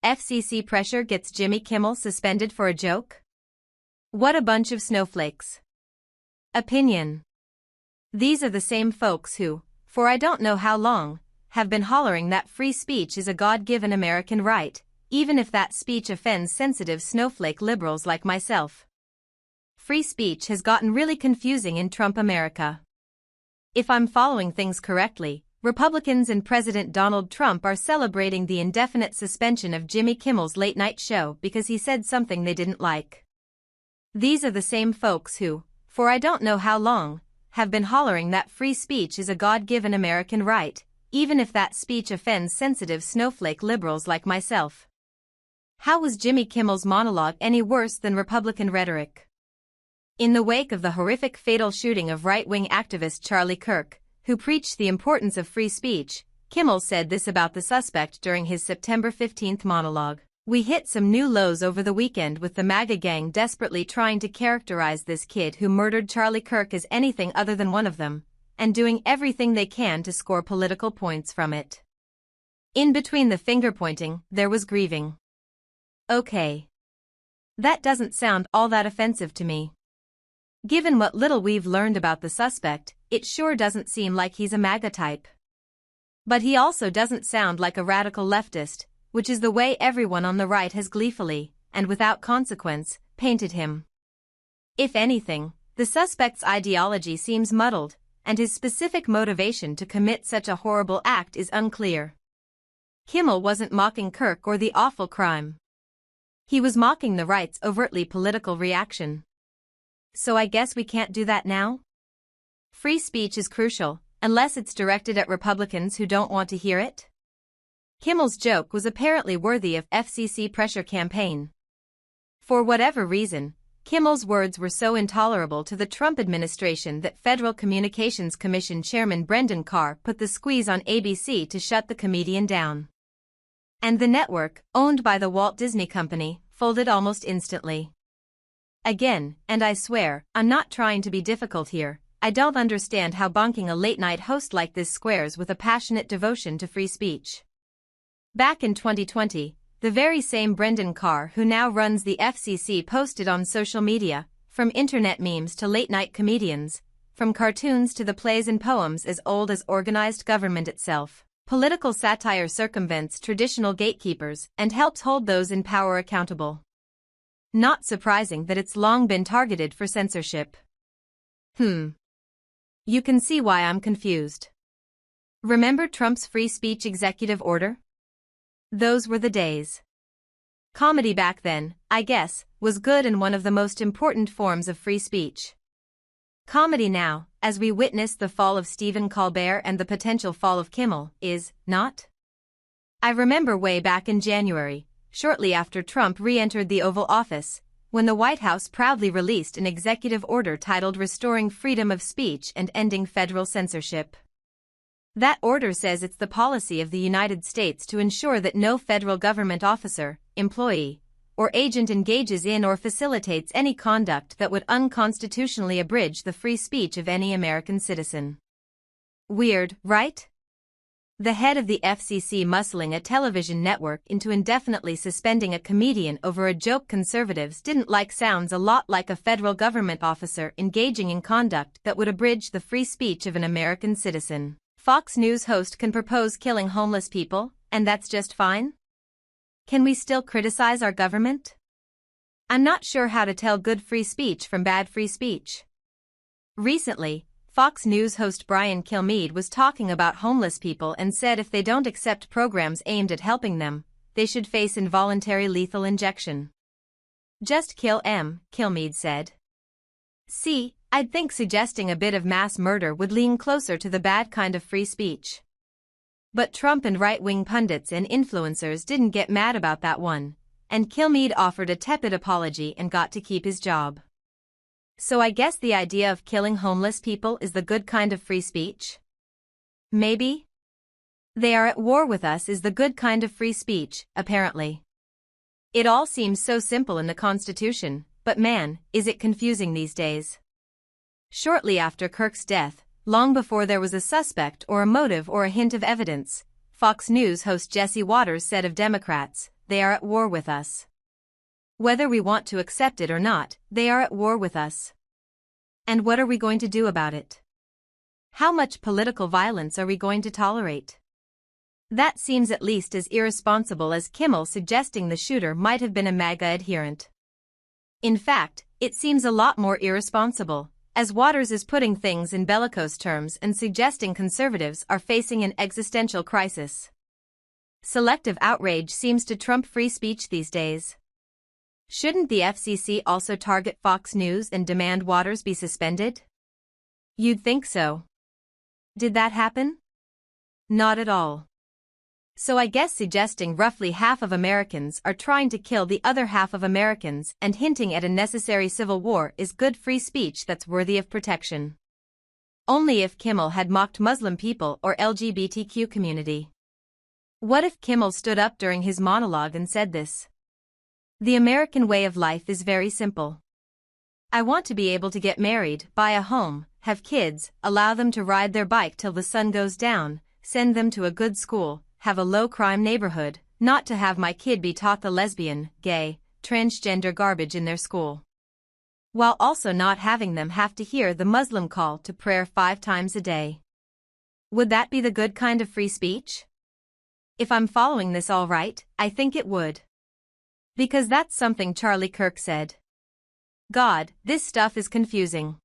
FCC pressure gets Jimmy Kimmel suspended for a joke? What a bunch of snowflakes. Opinion. These are the same folks who, for I don't know how long, have been hollering that free speech is a God-given American right, even if that speech offends sensitive snowflake liberals like myself. Free speech has gotten really confusing in Trump America. If I'm following things correctly, Republicans and President Donald Trump are celebrating the indefinite suspension of Jimmy Kimmel's late-night show because he said something they didn't like. These are the same folks who, for I don't know how long, have been hollering that free speech is a God-given American right, even if that speech offends sensitive snowflake liberals like myself. How was Jimmy Kimmel's monologue any worse than Republican rhetoric? In the wake of the horrific fatal shooting of right-wing activist Charlie Kirk, who preached the importance of free speech, Kimmel said this about the suspect during his September 15 monologue. "We hit some new lows over the weekend with the MAGA gang desperately trying to characterize this kid who murdered Charlie Kirk as anything other than one of them, and doing everything they can to score political points from it. In between the finger-pointing, there was grieving." Okay. That doesn't sound all that offensive to me. Given what little we've learned about the suspect, it sure doesn't seem like he's a MAGA type. But he also doesn't sound like a radical leftist, which is the way everyone on the right has gleefully, and without consequence, painted him. If anything, the suspect's ideology seems muddled, and his specific motivation to commit such a horrible act is unclear. Kimmel wasn't mocking Kirk or the awful crime. He was mocking the right's overtly political reaction. So I guess we can't do that now? Free speech is crucial, unless it's directed at Republicans who don't want to hear it? Kimmel's joke was apparently worthy of FCC pressure campaign. For whatever reason, Kimmel's words were so intolerable to the Trump administration that Federal Communications Commission Chairman Brendan Carr put the squeeze on ABC to shut the comedian down. And the network, owned by the Walt Disney Company, folded almost instantly. Again, and I swear, I'm not trying to be difficult here, I don't understand how bonking a late-night host like this squares with a passionate devotion to free speech. Back in 2020, the very same Brendan Carr who now runs the FCC posted on social media, from internet memes to late-night comedians, from cartoons to the plays and poems as old as organized government itself, political satire circumvents traditional gatekeepers and helps hold those in power accountable. Not surprising that it's long been targeted for censorship. You can see why I'm confused. Remember Trump's free speech executive order? Those were the days. Comedy back then, I guess, was good and one of the most important forms of free speech. Comedy now, as we witness the fall of Stephen Colbert and the potential fall of Kimmel, is not? I remember way back in January, shortly after Trump re-entered the Oval Office, when the White House proudly released an executive order titled Restoring Freedom of Speech and Ending Federal Censorship. That order says it's the policy of the United States to ensure that no federal government officer, employee, or agent engages in or facilitates any conduct that would unconstitutionally abridge the free speech of any American citizen. Weird, right? The head of the FCC muscling a television network into indefinitely suspending a comedian over a joke conservatives didn't like sounds a lot like a federal government officer engaging in conduct that would abridge the free speech of an American citizen. Fox News host can propose killing homeless people, and that's just fine? Can we still criticize our government? I'm not sure how to tell good free speech from bad free speech. Recently, Fox News host Brian Kilmeade was talking about homeless people and said if they don't accept programs aimed at helping them, they should face involuntary lethal injection. Just kill 'em, Kilmeade said. See, I'd think suggesting a bit of mass murder would lean closer to the bad kind of free speech. But Trump and right-wing pundits and influencers didn't get mad about that one, and Kilmeade offered a tepid apology and got to keep his job. So I guess the idea of killing homeless people is the good kind of free speech? Maybe? They are at war with us is the good kind of free speech, apparently. It all seems so simple in the Constitution, but man, is it confusing these days. Shortly after Kirk's death, long before there was a suspect or a motive or a hint of evidence, Fox News host Jesse Waters said of Democrats, they are at war with us. Whether we want to accept it or not, they are at war with us. And what are we going to do about it? How much political violence are we going to tolerate? That seems at least as irresponsible as Kimmel suggesting the shooter might have been a MAGA adherent. In fact, it seems a lot more irresponsible, as Waters is putting things in bellicose terms and suggesting conservatives are facing an existential crisis. Selective outrage seems to trump free speech these days. Shouldn't the FCC also target Fox News and demand Waters be suspended? You'd think so. Did that happen? Not at all. So I guess suggesting roughly half of Americans are trying to kill the other half of Americans and hinting at a necessary civil war is good free speech that's worthy of protection. Only if Kimmel had mocked Muslim people or LGBTQ community. What if Kimmel stood up during his monologue and said this? The American way of life is very simple. I want to be able to get married, buy a home, have kids, allow them to ride their bike till the sun goes down, send them to a good school, have a low-crime neighborhood, not to have my kid be taught the lesbian, gay, transgender garbage in their school. While also not having them have to hear the Muslim call to prayer 5 times a day. Would that be the good kind of free speech? If I'm following this all right, I think it would. Because that's something Charlie Kirk said. God, this stuff is confusing.